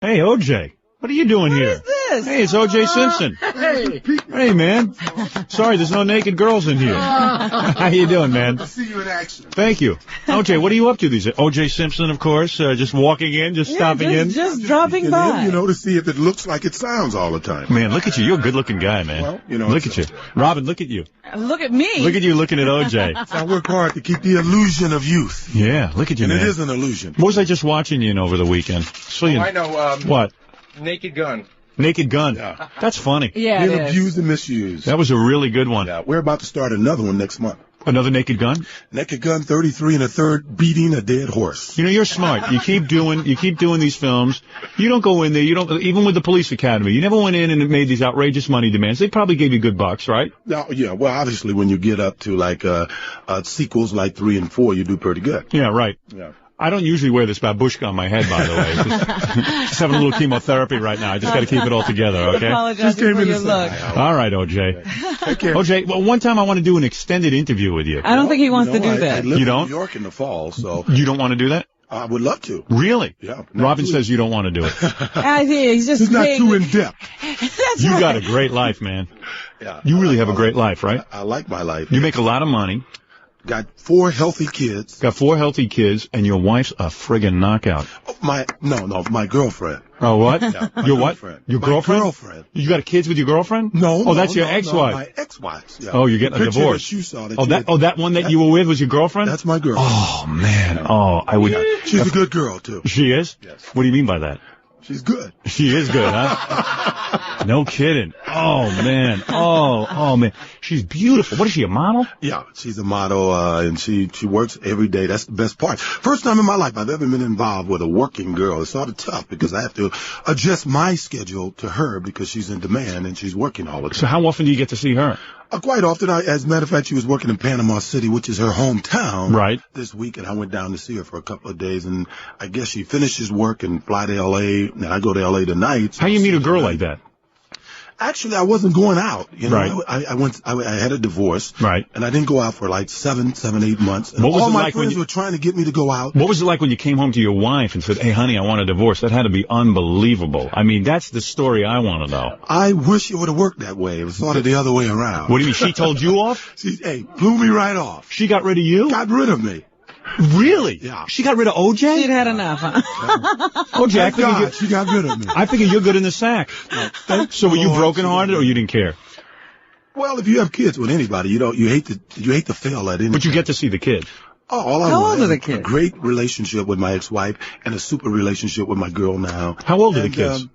Hey, OJ. What are you doing here? What is this? Hey, it's OJ Simpson. Hey, man. Sorry, there's no naked girls in here. How you doing, man? I'll see you in action. Thank you. OJ, what are you up to these days? OJ Simpson, of course, just walking in, stopping in. Just dropping by. To see if it looks like it sounds all the time. Man, look at you. You're a good-looking guy, man. Well, look at you. Robin, look at you. Look at me. Look at you looking at OJ. I work hard to keep the illusion of youth. Yeah, look at you, and man. it is an illusion. What was I just watching you in over the weekend? I know. What? Naked Gun. Naked Gun. Yeah. That's funny. Yeah, Being abused and misused. That was a really good one. Yeah, we're about to start another one next month. Another Naked Gun? Naked Gun 33 and a third, beating a dead horse. You know, you're smart. You keep doing these films. You don't go in there. You don't, even with the police academy, you never went in and made these outrageous money demands. They probably gave you good bucks, right? No, yeah. Well, obviously, when you get up to like sequels like 3 and 4, you do pretty good. Yeah, right. Yeah. I don't usually wear this babushka on my head, by the way. Just having a little chemotherapy right now. I just got to keep it all together, okay? Apologize for your look. All right, OJ. OJ, well, one time I want to do an extended interview with you. I don't think he wants to do that. I live You don't? in New York in the fall, so You don't want to do that? I would love to. Really? Yeah. Robin says you don't want to do it. He's just It's not big. too in depth. That's You right. got a great life, man. Yeah. You really have a great life, right? I like my life. You make a lot of money, Got 4 healthy kids. got 4 healthy kids, and your wife's a friggin' knockout. My girlfriend. Oh, what? Yeah, my Your what? girlfriend. Your My girlfriend? girlfriend. You got kids with your girlfriend? No. Oh, that's your no, ex-wife. My ex-wife. Yeah. Oh, you're getting The a picture divorce. That you saw That one that you were with was your girlfriend? That's my girlfriend. Oh, man. Oh, I would. She's a good girl too. She is? Yes. What do you mean by that? She's good. She is good, huh? No kidding. Oh, man. Oh, man. She's beautiful. What is she, a model? Yeah, she's a model, and she works every day. That's the best part. First time in my life I've ever been involved with a working girl. It's sort of tough because I have to adjust my schedule to her because she's in demand and she's working all the time. So how often do you get to see her? Quite often. As a matter of fact, she was working in Panama City, which is her hometown. Right. This week, and I went down to see her for a couple of days, and I guess she finishes work and fly to L.A., and I go to L.A. tonight. How you meet a girl like that? Actually, I wasn't going out. You know, Right. I had a divorce. Right. And I didn't go out for like 7, 8 months. And What was all it my like when friends you- were trying to get me to go out. What was it like when you came home to your wife and said, hey, honey, I want a divorce? That had to be unbelievable. I mean, that's the story I want to know. I wish it would have worked that way. It was sort of the other way around. What do you mean? She told you off? She, blew me right off. She got rid of you? Got rid of me. Really? Yeah. She got rid of OJ? She'd had enough, huh? OJ, I Thank figured God, she got rid of me. I figure you're good in the sack. So were you Lord, brokenhearted or you didn't care? Well, if you have kids with anybody, you hate to fail at anything. But you get to see the kids. Oh, all I How want old are the is kids? A great relationship with my ex-wife and a super relationship with my girl now. How old are the And, kids?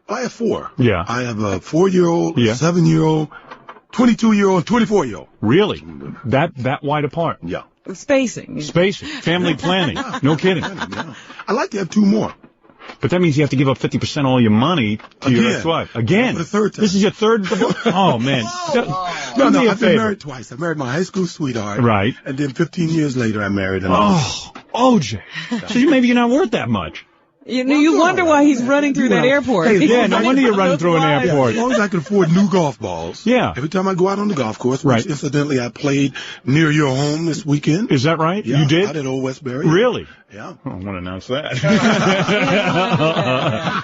I have 4. Yeah. I have a 4-year-old, Yeah. 7-year-old, 22-year-old, 24-year-old. Really? That wide apart? Yeah. Spacing. Spacing. Family planning. No kidding. Yeah. I'd like to have 2 more. But that means you have to give up 50% of all your money to your Again. ex-wife. Again. For the third time. This is your third divorce? Oh, man. Do No, me a I've been favor. married twice. I married my high school sweetheart. Right. And then 15 years later, I married another. Oh, OJ. So maybe you're not worth that much. You wonder why he's running through that airport. Hey, Yeah, no wonder you're running through an airport. As long as I can afford new golf balls. Yeah. Every time I go out on the golf course, Right. which incidentally I played near your home this weekend. Is that right? Yeah, You did? out at Old Westbury. Really? Yeah. I want to announce that.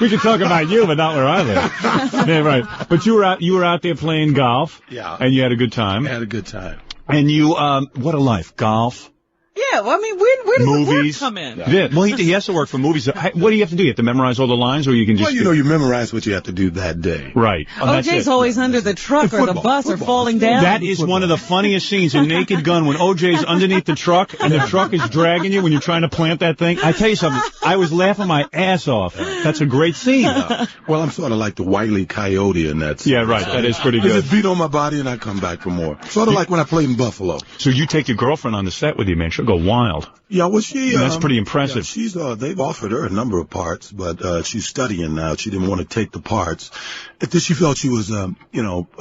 We can talk about you, but not where I live. Yeah, right. But you were out there playing golf. Yeah. And you had a good time. I had a good time. And you, what a life. Golf. Yeah, well, I mean, where does the work Movies. come in? Yeah. Well, he has to work for movies. Hey, what do you have to do? You have to memorize all the lines, or you can just... Well, you memorize what you have to do that day. Right. Oh, that's OJ's it. always under the truck or the Football, bus or football. falling down. That is one of the funniest scenes in Naked Gun when OJ's underneath the truck and the truck is dragging you when you're trying to plant that thing. I tell you something, I was laughing my ass off. That's a great scene. Well, I'm sort of like the Wile E. Coyote in that. Yeah, right. That is pretty I good. just beat on my body and I come back for more. Sort of like when I played in Buffalo. So you take your girlfriend on the set with you, man. She'll go wild. Yeah, well, she... That's pretty impressive. Yeah, she's, they've offered her a number of parts, but she's studying now. She didn't want to take the parts. She felt she was,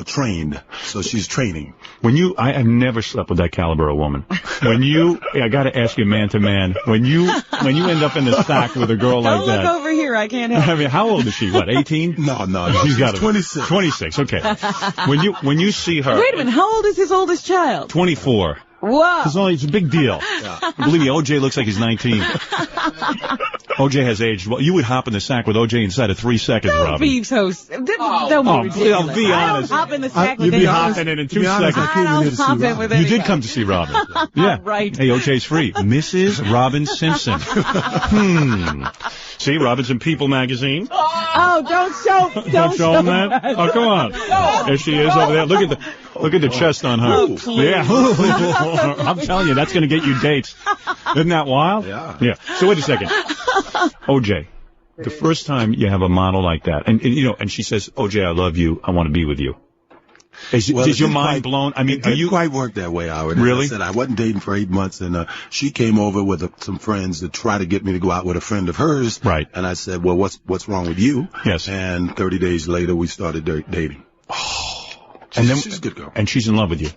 trained, so she's training. I have never slept with that caliber of woman. I got to ask you man to man, when you end up in the sack with a girl like Don't that. look over here. I can't help. I mean, how old is she? What, 18? No. She's got 26. 26, okay. When you see her. Wait a minute. How old is his oldest child? 24. Whoa. It's a big deal. Believe me, OJ looks like he's 19. OJ has aged well. You would hop in the sack with OJ inside of 3 seconds, Don't Robin. be so... Don't be ridiculous. be I honest. don't hop in the sack You'd with be anyone. hopping in 2 seconds. I don't hop in with You anyone. did come to see Robin. Yeah. Right. Hey, OJ's free. Mrs. Robin Simpson. See, Robin's in People magazine. Oh, don't show him that. Oh, come on. There she is over there. Look at the chest on her. Oh, please. Yeah. I'm telling you, that's going to get you dates. Isn't that wild? Yeah. So wait a second. OJ, the first time you have a model like that, and she says, OJ, I love you. I want to be with you. Is your mind blown? I mean, it didn't quite work that way, Howard. Really? I said I wasn't dating for 8 months, and she came over with some friends to try to get me to go out with a friend of hers. Right. And I said, well, what's wrong with you? Yes. And 30 days later, we started dating. She's a good girl. And she's in love with you.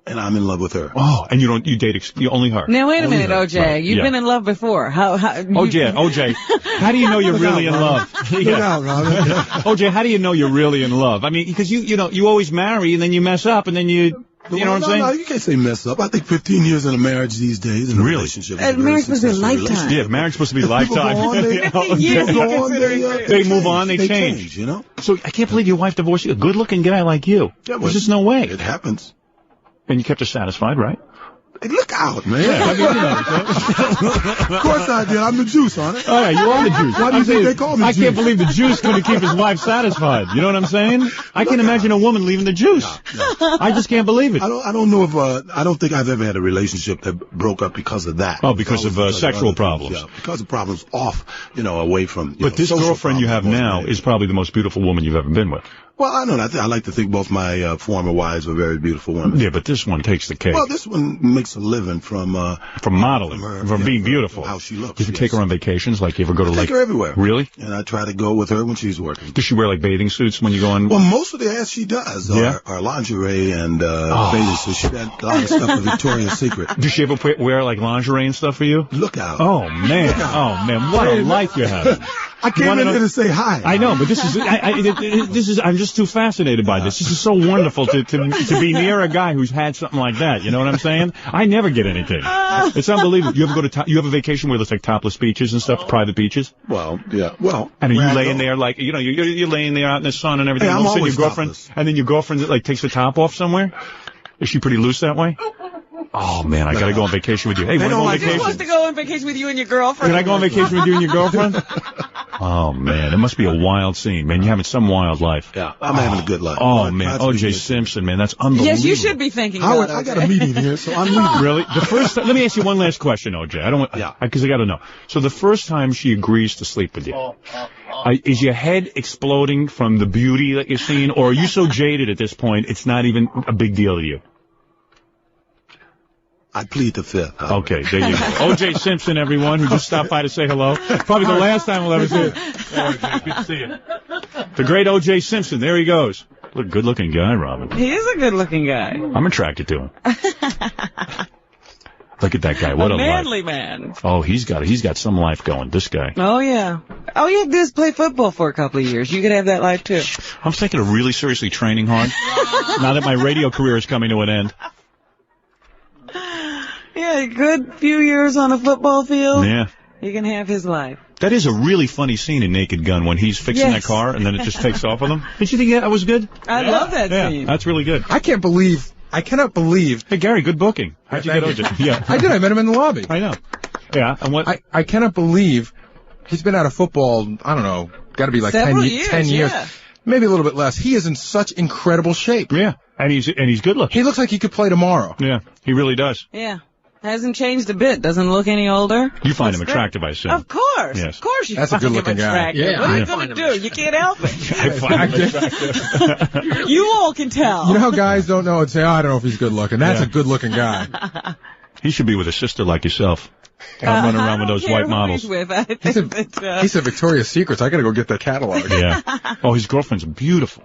And I'm in love with her. Oh, and you date only her. Now, wait a minute, OJ. Right. You've been in love before. OJ, how do you know you're really in love? Look out, Robin. OJ, how do you know you're really in love? I mean, because you always marry and then you mess up and then you know what I'm saying? No, you can't say mess up. I think 15 years in a marriage these days in a relationship. Marriage supposed to be a lifetime. Yeah, marriage supposed to be a lifetime. They move on, they change. You know? So I can't believe your wife divorced you. A good-looking guy like you. There's just no way. It happens. And you kept her satisfied, right? Hey, look out, man. Yeah, I mean, Of course I did. I'm the juice on it. Oh, yeah, you are the juice. Why do you think they call me I juice? can't believe the juice couldn't keep his wife satisfied. You know what I'm saying? I can't imagine a woman leaving the juice. No. I just can't believe it. I don't know if I don't think I've ever had a relationship that broke up because of that. Oh, because of sexual problems. Yeah, because of problems away from. But this girlfriend you have now is probably the most beautiful woman you've ever been with. Well, I know. I like to think both my former wives were very beautiful women. Yeah, but this one takes the cake. Well, this one makes a living from modeling, from being beautiful. How she looks. You ever take her on vacations? Like, you ever go to take her everywhere. Really? And I try to go with her when she's working. Does she wear like bathing suits when you go on? Well, most of the ass she does are lingerie and bathing suits. She got a lot of stuff for Victoria's Secret. Does she ever wear like lingerie and stuff for you? Look out! Oh man! Oh man! What a life you have! I came in here to say hi. I know, but this is. I'm just too fascinated by this. This is so wonderful to be near a guy who's had something like that. You know what I'm saying? I never get anything. It's unbelievable. You ever go to you have a vacation where there's like topless beaches and stuff, private beaches? Well, yeah. Well, and are you laying there like you're laying there out in the sun and everything? Hey, I'm always topless. And then your girlfriend like takes the top off somewhere. Is she pretty loose that way? Oh man, I gotta go on vacation with you. Hey, wanna go on vacation? He wants to go on vacation with you and your girlfriend. Can I go on vacation with you and your girlfriend? Oh man, it must be a wild scene, man. You're having some wild life. Yeah, I'm having a good life. Oh man, O.J. Simpson, man, that's unbelievable. Yes, you should be thinking about it. I got a meeting here, so I'm leaving. Really? Let me ask you one last question, O.J. Because I got to know. So the first time she agrees to sleep with you, is your head exploding from the beauty that you're seeing, or are you so jaded at this point it's not even a big deal to you? I plead the fifth. Okay, there you go. O.J. Simpson, everyone, who just stopped by to say hello. Probably the last time we'll ever see you. O.J., good to see you. The great O.J. Simpson, there he goes. Look, good-looking guy, Robin. He is a good-looking guy. I'm attracted to him. Look at that guy. What a manly life. Man. Oh, he's got some life going, this guy. Oh, yeah. All you have to do is play football for a couple of years. You could have that life, too. I'm thinking of really seriously training hard now that my radio career is coming to an end. Yeah, a good few years on a football field. Yeah. You can have his life. That is a really funny scene in Naked Gun when he's fixing that car and then it just takes off with him. Did you think that was good? I love that scene. That's really good. I cannot believe. Hey, Gary, good booking. How'd you get OJ? Yeah. I did. I met him in the lobby. I know. Yeah. And what? I cannot believe he's been out of football, I don't know, got to be like 10 years. Yeah. Maybe a little bit less. He is in such incredible shape. Yeah. And he's good looking. He looks like he could play tomorrow. Yeah. He really does. Yeah. Hasn't changed a bit. Doesn't look any older. You find him attractive, I assume. Of course. Yes. Of course you That's a find him good-looking guy. attractive. Yeah, what are you I going to do? You can't help it. I find him attractive. You all can tell. You know how guys don't know and say, I don't know if he's good looking. That's a good looking guy. He should be with a sister like yourself. I'm running around with those white models. He's a Victoria's Secrets. I got to go get that catalog. Yeah. Oh, his girlfriend's beautiful.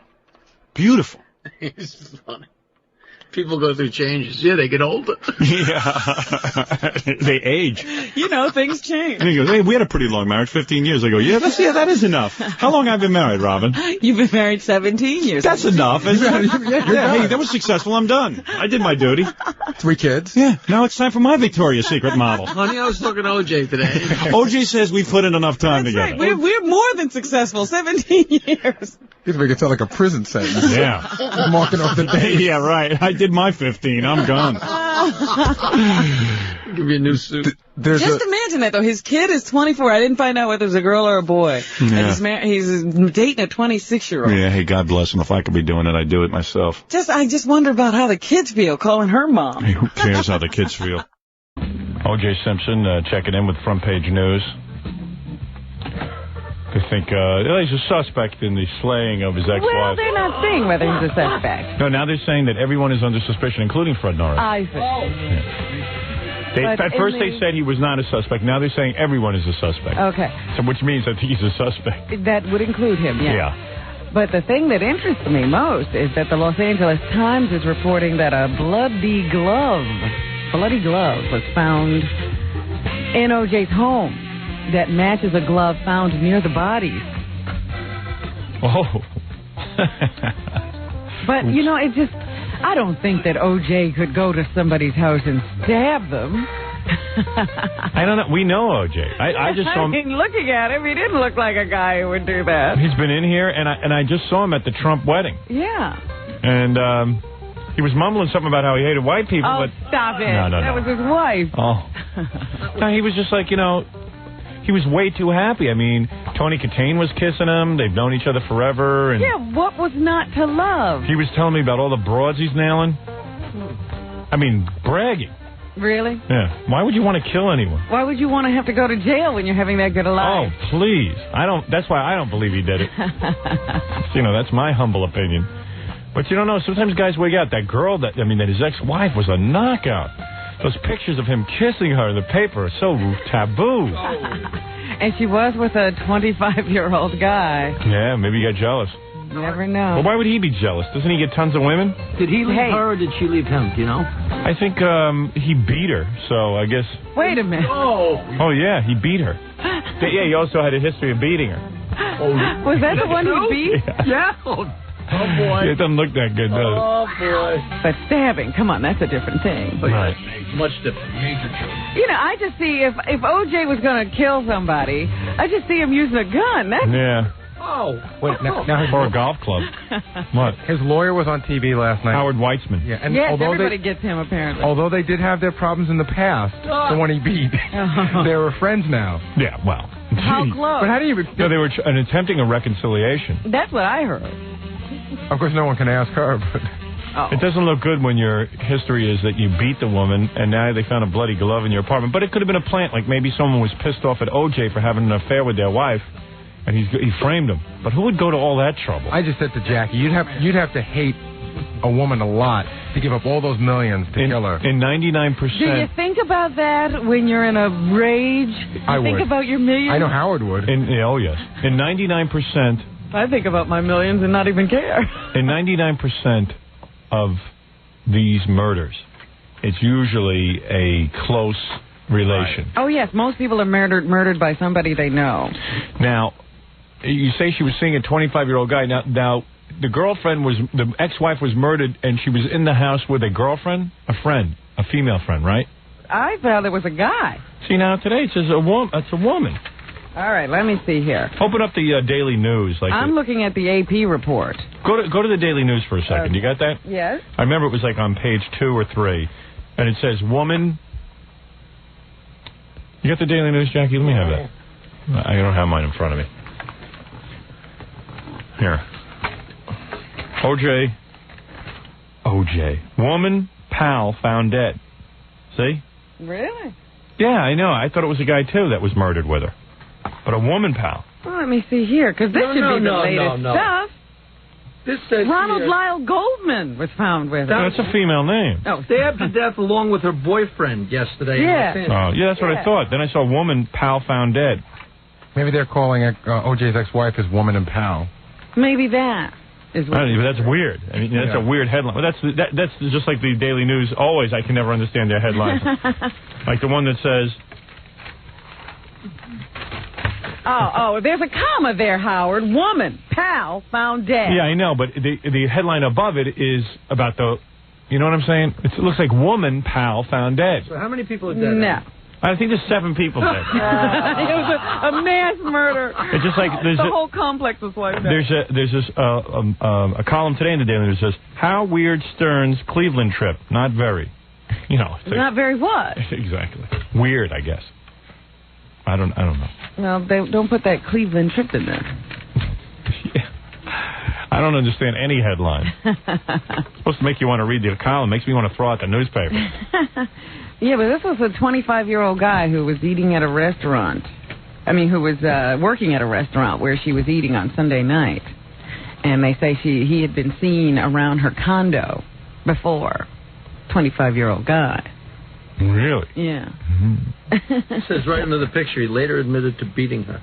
Beautiful. He's funny. People go through changes. Yeah, they get older. Yeah. They age. You know, things change. And he goes, hey, we had a pretty long marriage, 15 years. I go, yeah, that is enough. How long have I been married, Robin? You've been married 17 years. That's enough, isn't it? Yeah, hey, that was successful. I'm done. I did my duty. 3 kids. Yeah, now it's time for my Victoria's Secret model. Honey, I was talking to OJ today. OJ says we've put in enough time That's together. right. We're more than successful. 17 years. These make it sound like a prison sentence. Yeah. Marking off the day. Yeah, right. I did my 15. I'm gone. Give you a new suit. Just imagine that, though. His kid is 24. I didn't find out whether it was a girl or a boy. Yeah. And he's dating a 26-year-old. Yeah, hey, God bless him. If I could be doing it, I'd do it myself. I just wonder about how the kids feel calling her mom. Hey, who cares how the kids feel? O.J. Simpson checking in with Front Page News. They think he's a suspect in the slaying of his ex-wife. Well, they're not saying whether he's a suspect. No, now they're saying that everyone is under suspicion, including Fred Norris. I see. Yeah. At first they said he was not a suspect. Now they're saying everyone is a suspect. Okay. So which means that he's a suspect. That would include him, yeah. Yeah. But the thing that interests me most is that the Los Angeles Times is reporting that a bloody glove was found in O.J.'s home that matches a glove found near the bodies. Oh. But, you know, I don't think that O.J. could go to somebody's house and stab them. I don't know. We know O.J. I just saw him. I mean, looking at him, he didn't look like a guy who would do that. He's been in here, and I just saw him at the Trump wedding. Yeah. And he was mumbling something about how he hated white people. Oh, but stop it. No. That was his wife. Oh. No, he was just like, he was way too happy. I mean, Tony Katane was kissing him. They've known each other forever. And yeah, what was not to love? he was telling me about all the broads he's nailing. I mean, bragging. Really? Yeah. Why would you want to kill anyone? Why would you want to have to go to jail when you're having that good a life? Oh, please. That's why I don't believe he did it. That's my humble opinion. But you don't know, sometimes guys wake out. That girl, that his ex-wife was a knockout. Those pictures of him kissing her in the paper are so taboo. And she was with a 25-year-old guy. Yeah, maybe he got jealous. You never know. Well, why would he be jealous? Doesn't he get tons of women? Did he leave her or did she leave him? Do you know? I think he beat her, so I guess... Wait a minute. Oh, yeah, he beat her. Yeah, he also had a history of beating her. Was that the one he beat? Yeah. Oh, boy. It doesn't look that good, does it? Oh, boy. But stabbing, come on, that's a different thing. Right. Much different. Major change. You know, I just see if O.J. was going to kill somebody, I just see him using a gun. That's... Yeah. Oh. Wait, now Or a golf club. What? his lawyer was on TV last night. Howard Weitzman. Yeah, and Yes, although everybody gets him, apparently. although they did have their problems in the past, the one he beat, they were friends now. Yeah, well. How close? But how do you... No, they were attempting a reconciliation. That's what I heard. Of course, no one can ask her, but... Oh. It doesn't look good when your history is that you beat the woman and now they found a bloody glove in your apartment. But it could have been a plant, like maybe someone was pissed off at O.J. for having an affair with their wife, and he framed him. But who would go to all that trouble? I just said to Jackie, you'd have to hate a woman a lot to give up all those millions to kill her. In 99%... Do you think about that when you're in a rage? I think would. about your millions? I know Howard would. Oh, yes. In 99%... I think about my millions and not even care. In 99% of these murders, it's usually a close relation. Oh, yes, most people are murdered by somebody they know. Now, you say she was seeing a 25-year-old guy. Now, the ex-wife was murdered, and she was in the house with a girlfriend, a female friend, right? I thought it was a guy. See, now today it says it's a woman. All right, let me see here. Open up the Daily News. I'm looking at the AP report. Go to the Daily News for a second. You got that? Yes. I remember it was like on page 2 or 3, and it says woman. You got the Daily News, Jackie? Let me have that. I don't have mine in front of me. Here. OJ. Woman, pal, found dead. See? Really? Yeah, I know. I thought it was a guy, too, that was murdered with her. But a woman, pal. Well, let me see here, because this should be the latest stuff. This says Ronald here, Lyle Goldman was found with her. That's a female name. Oh, stabbed to death along with her boyfriend yesterday. Yeah. Oh, yeah, that's what I thought. Then I saw woman, pal, found dead. Maybe they're calling OJ's ex-wife his woman and pal. Maybe that. Is what But that's weird. I mean, that's a weird headline. But that's just like the Daily News. Always, I can never understand their headlines. Like the one that says... Oh, there's a comma there, Howard. Woman, pal, found dead. Yeah, I know, but the headline above it is about the... You know what I'm saying? It looks like woman, pal, found dead. So how many people are dead? No. I think there's 7 people dead. It was a mass murder. It's just like there's the whole complex was wiped out. There's this a column today in the Daily News that says how weird Stern's Cleveland trip. Not very. You know. Not very what? Exactly. Weird, I guess. I don't know. Well, they don't put that Cleveland trip in there. Yeah. I don't understand any headline. It's supposed to make you want to read the column. Makes me want to throw out the newspaper. Yeah, but this was a 25-year-old guy who was eating at a restaurant. I mean, who was working at a restaurant where she was eating on Sunday night. And they say he had been seen around her condo before. 25-year-old guy. Really? Yeah. It says right under the picture, he later admitted to beating her.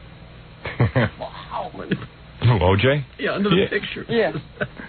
Who, OJ? Yeah, under the picture. Yeah.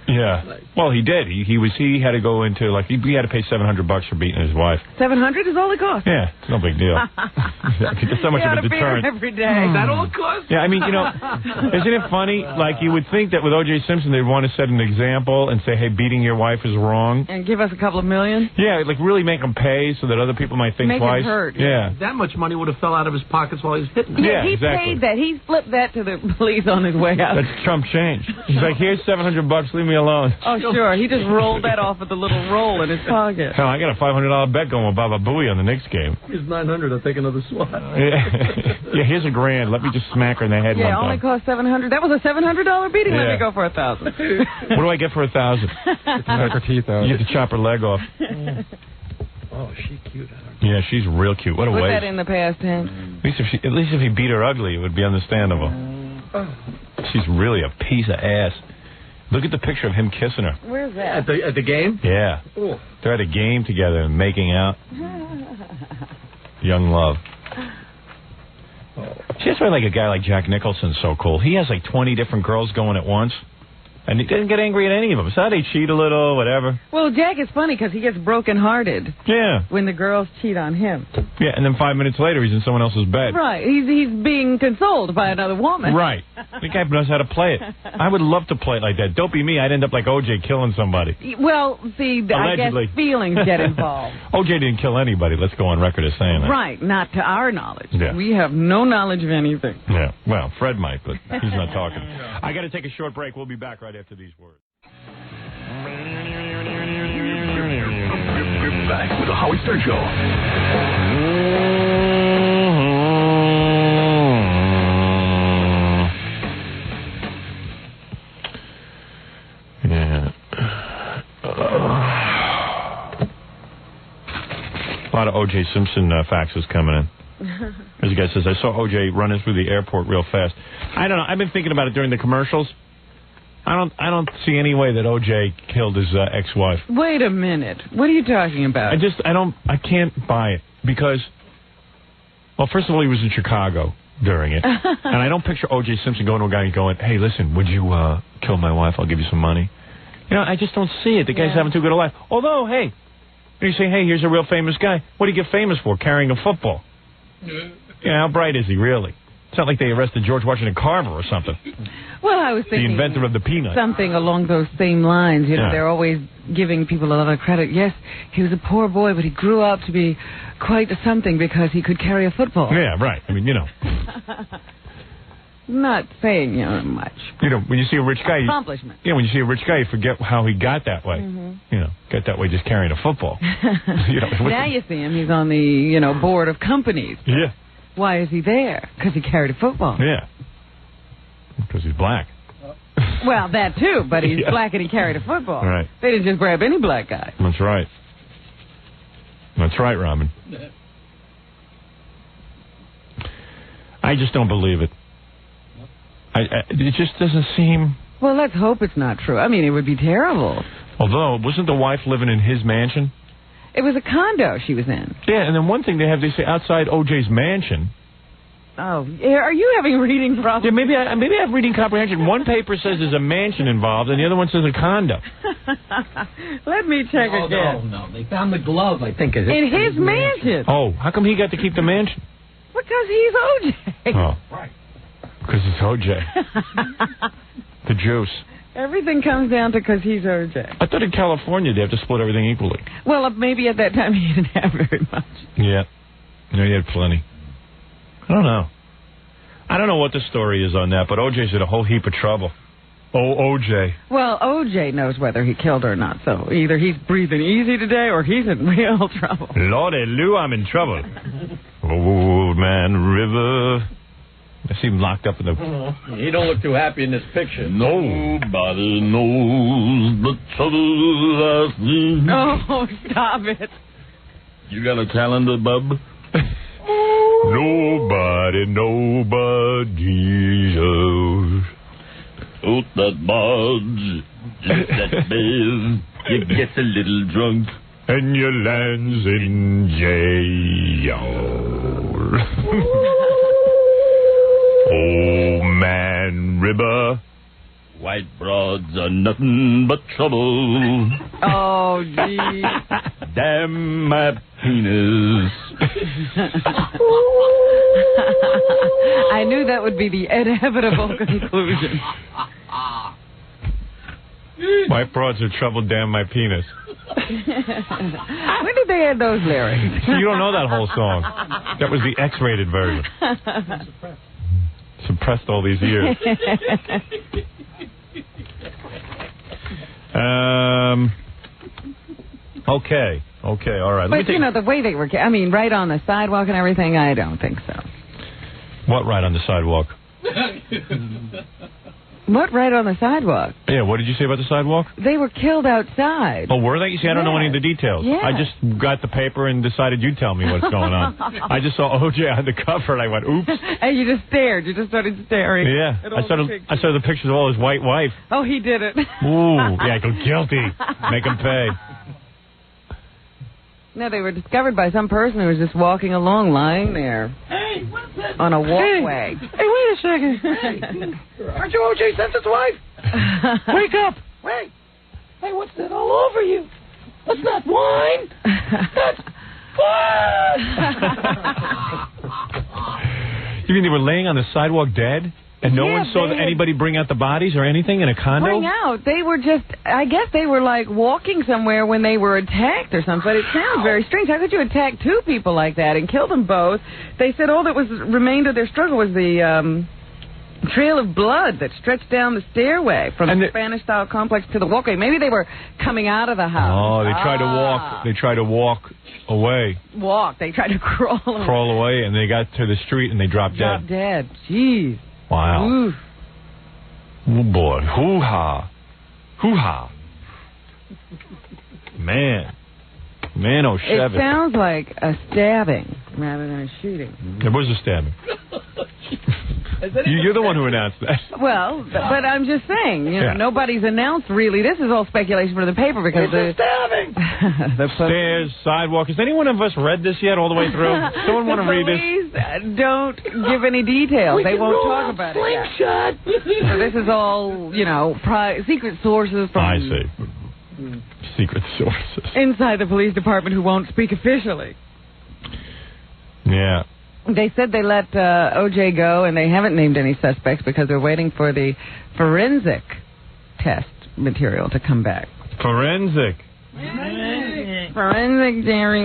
Yeah. Well, he did. He had to go into, like, he had to pay $700 for beating his wife. $700 is all it costs. Yeah, it's no big deal. It's so much of a deterrent. Every day. Is that all it costs? Yeah, I mean, you know, isn't it funny? Like, you would think that with O.J. Simpson, they'd want to set an example and say, hey, beating your wife is wrong. And give us a couple of million? Yeah, like really make him pay so that other people might think Make twice. it hurt. Yeah. That much money would have fell out of his pockets while he was hitting her. Yeah, he exactly. paid that. He flipped that to the police on his way out. That's Trump change. He's like, here's $700, leave me alone. Oh, sure. He just rolled that off with a little roll in his pocket. Hell, I got a $500 bet going with Baba Booey on the Knicks game. Here's 900. I'll take another swat. Yeah, here's $1,000. Let me just smack her in the head Yeah, one only time. cost $700. That was a $700 beating. Let me go for $1,000. What do I get for $1,000? Knock her teeth out. You get to chop her leg off. Oh, she's cute. Yeah, she's real cute. What a Put waste. that in the past tense. At least if he beat her ugly, it would be understandable. She's really a piece of ass. Look at the picture of him kissing her. Where's that? At the game? Yeah. Oh. They're at a game together and making out. Young love. See, that's why like a guy like Jack Nicholson's so cool. He has like 20 different girls going at once. And he doesn't get angry at any of them. So they cheat a little, whatever. Well, Jack is funny because he gets brokenhearted Yeah. when the girls cheat on him. Yeah, and then 5 minutes later, he's in someone else's bed. Right. He's being consoled by another woman. Right. The guy knows how to play it. I would love to play it like that. Don't be me. I'd end up like O.J. killing somebody. Well, see, I guess Allegedly. feelings get involved. O.J. didn't kill anybody. Let's go on record as saying that. Right. Not to our knowledge. Yeah. We have no knowledge of anything. Yeah. Well, Fred might, but he's not talking. I got to take a short break. We'll be back right after these words. Back with the Howie Stern Show. Yeah. A lot of O.J. Simpson faxes coming in. As a guy says, I saw O.J. running through the airport real fast. I don't know. I've been thinking about it during the commercials. I don't see any way that O.J. killed his ex-wife. Wait a minute. What are you talking about? I can't buy it because, well, first of all, he was in Chicago during it. And I don't picture O.J. Simpson going to a guy and going, hey, listen, would you kill my wife? I'll give you some money. You know, I just don't see it. The guy's having too good a life. Although, hey, you say, hey, here's a real famous guy. What do you get famous for? Carrying a football. Yeah, how bright is he, really? It's not like they arrested George Washington Carver or something. Well, I was thinking the inventor of the peanut. Something along those same lines. You know, they're always giving people a lot of credit. Yes, he was a poor boy, but he grew up to be quite something because he could carry a football. Yeah, right. I mean, you know. Not saying, much. You know, when you see a rich guy... Accomplishment. Yeah, when you see a rich guy, you forget how he got that way. You know, got that way just carrying a football. Now you see him. He's on the, board of companies. Yeah. Why is he there? Because he carried a football. Yeah. Because he's black. Well, that too, but he's black and he carried a football. Right. They didn't just grab any black guy. That's right. That's right, Robin. I just don't believe it. It just doesn't seem... Well, let's hope it's not true. I mean, it would be terrible. Although, wasn't the wife living in his mansion? It was a condo she was in. Yeah, and then one thing they say outside O.J.'s mansion, Oh, are you having reading problems? Yeah, maybe I have reading comprehension. One paper says there's a mansion involved, and the other one says a condo. Let me check again. No. They found the glove, I think. In his mansion. Oh, how come he got to keep the mansion? Because he's OJ. Oh. Right. Because it's OJ. The juice. Everything comes down to because he's OJ. I thought in California they have to split everything equally. Well, maybe at that time he didn't have very much. Yeah. No, he had plenty. I don't know. I don't know what the story is on that, but OJ's in a whole heap of trouble. Oh, OJ. Well, OJ knows whether he killed her or not, so either he's breathing easy today or he's in real trouble. Lordy Lou, I'm in trouble. Old Man River. I see him locked up in the... You don't look too happy in this picture. Nobody knows the trouble I see. Oh, stop it. You got a calendar, bub? Nobody else. Oh, that barge, just that Bev, you get a little drunk, and your lands in jail. Oh, Man River. White broads are nothing but trouble. Oh, gee. Damn my penis. I knew that would be the inevitable conclusion. White broads are trouble, damn my penis. When did they add those lyrics? You don't know that whole song. That was the X-rated version. Suppressed all these years. Okay, all right. But, you know, the way they were... I mean, right on the sidewalk and everything, I don't think so. What right on the sidewalk? What right on the sidewalk? Yeah, what did you say about the sidewalk? They were killed outside. Oh, were they? You see, I don't know any of the details. Yeah. I just got the paper and decided you'd tell me what's going on. I just saw OJ on the cover and I went, oops. And you just stared. You just started staring. Yeah. I saw the pictures of all his white wife. Oh, he did it. Ooh, yeah, I go guilty. Make him pay. No, they were discovered by some person who was just walking along, lying there. Hey, what's that? On a walkway. Hey, wait a second. Hey, aren't you O.J. Simpson's wife? Wake up. Wait. Hey, what's that all over you? That's not wine. That's blood. You mean they were laying on the sidewalk dead? And no one saw anybody bring out the bodies or anything in a condo? Bring out. They were just, I guess they were like walking somewhere when they were attacked or something. But it sounds very strange. How could you attack two people like that and kill them both? They said all that was remained of their struggle was the trail of blood that stretched down the stairway from the Spanish-style complex to the walkway. Maybe they were coming out of the house. Oh, they tried to walk. They tried to walk away. They tried to crawl away. Crawl away, and they got to the street and they dropped dead. Dead. Jeez. Wow. Oof. Oh, boy. Hoo-ha. Hoo-ha. Man, oh, Chevy. It sounds like a stabbing rather than a shooting. It was a stabbing. You're the one who announced that. Well, but I'm just saying, you know, nobody's announced really. This is all speculation for the paper because it's a stabbing. The stairs, sidewalk. Has anyone of us read this yet all the way through? Someone want to read this? Please don't give any details. They won't talk about it yet. So this is all, you know, secret sources from... I see. Secret sources. Inside the police department who won't speak officially. Yeah. They said they let OJ go, and they haven't named any suspects because they're waiting for the forensic test material to come back. Forensic, Jerry.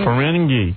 Ferengi.